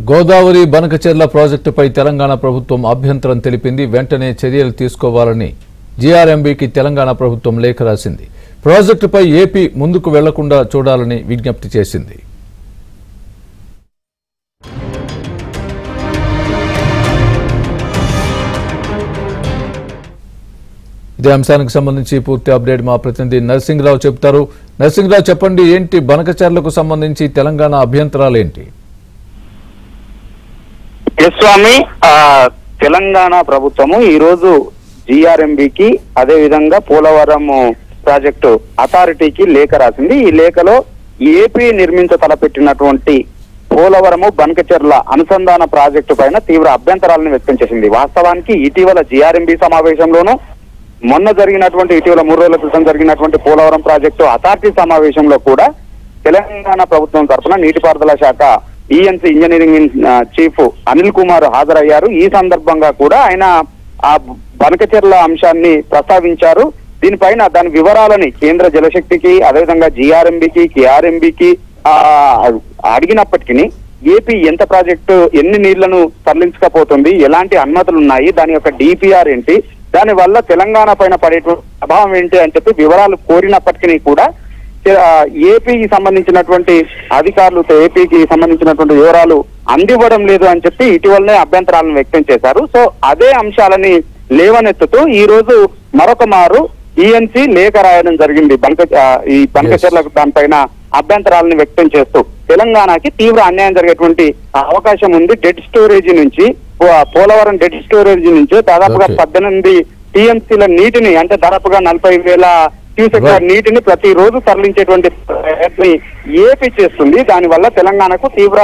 గోదావరి బనకచెర్ల ప్రాజెక్టుపై తెలంగాణ ప్రభుత్వం అభ్యంతరం తెలిపింది. వెంటనే చర్యలు తీసుకోవాలని జీఆర్ఎంబీకి తెలంగాణ ప్రభుత్వం లేఖ రాసింది. ప్రాజెక్టుపై ఏపీ ముందుకు వెళ్లకుండా చూడాలని విజ్ఞప్తి చేసింది. ఇదే అంశానికి సంబంధించి పూర్తి అప్డేట్ మా ప్రతినిధి నరసింగరావు చెప్తారు. నరసింగరావు, చెప్పండి, ఏంటి బనకచెర్లకు సంబంధించి తెలంగాణ అభ్యంతరాలు ఏంటి? స్వామి, తెలంగాణ ప్రభుత్వము ఈ రోజు జీఆర్ఎంబీకి అదే విధంగా పోలవరం ప్రాజెక్టు అథారిటీకి లేఖ రాసింది. ఈ లేఖలో ఏపీ నిర్మించ తలపెట్టినటువంటి పోలవరము బనకచెర్ల అనుసంధాన ప్రాజెక్టు పైన తీవ్ర అభ్యంతరాలను వ్యక్తం చేసింది. వాస్తవానికి ఇటీవల జీఆర్ఎంబీ సమావేశంలోనూ మొన్న జరిగినటువంటి ఇటీవల 3 రోజుల క్రితం జరిగినటువంటి పోలవరం ప్రాజెక్టు అథారిటీ సమావేశంలో కూడా తెలంగాణ ప్రభుత్వం తరఫున నీటిపారుదల శాఖ ENC engineering chief Anil Kumar హాజరయ్యారు. ఈ సందర్భంగా కూడా ఆయన ఆ బనకచెర్ల అంశాన్ని ప్రస్తావించారు. దీనిపైన దాని వివరాలని కేంద్ర జలశక్తికి అదేవిధంగా జీఆర్ఎంబీకి కేఆర్ఎంబీకి అడిగినప్పటికీ ఏపీ ఎంత ప్రాజెక్టు ఎన్ని నీళ్లను తరలించకపోతుంది, ఎలాంటి అనుమతులు ఉన్నాయి, దాని యొక్క డిపిఆర్ ఏంటి, దాని వల్ల తెలంగాణ పైన పడేటువంటి ప్రభావం ఏంటి అని చెప్పి వివరాలు కోరినప్పటికీ కూడా ఏపీకి సంబంధించినటువంటి అధికారులు ఏపీకి సంబంధించినటువంటి వివరాలు అందివ్వడం లేదు అని చెప్పి ఇటీవలనే అభ్యంతరాలను వ్యక్తం చేశారు. సో అదే అంశాలని లేవనెత్తుతూ ఈ రోజు మరొక మారు ఈఎన్సీ లేఖ రాయడం జరిగింది. ఈ బనకచెర్ల దానిపైన అభ్యంతరాలను వ్యక్తం చేస్తూ తెలంగాణకి తీవ్ర అన్యాయం జరిగేటువంటి అవకాశం ఉంది. డెడ్ స్టోరేజ్ నుంచి పోలవరం డెడ్ స్టోరేజ్ నుంచి దాదాపుగా 18 టీఎంసీల నీటిని అంటే దాదాపుగా 40,000 క్యూసెక్ నీటిని ప్రతిరోజు తరలించేటువంటి ఏపీ చేస్తుంది. దానివల్ల తెలంగాణకు తీవ్ర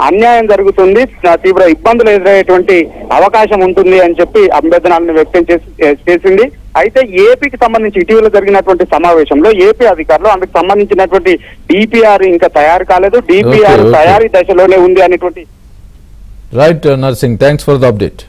అన్యాయం జరుగుతుంది, తీవ్ర ఇబ్బందులు ఎదురయ్యేటువంటి అవకాశం ఉంటుంది అని చెప్పి అభ్యంతరాలను వ్యక్తం చేసింది. అయితే ఏపీకి సంబంధించి ఇటీవల జరిగినటువంటి సమావేశంలో ఏపీ అధికారులు అందుకు సంబంధించినటువంటి డిపిఆర్ ఇంకా తయారు కాలేదు, డిపిఆర్ తయారీ దశలోనే ఉంది అనేటువంటి right nursing, thanks for the update.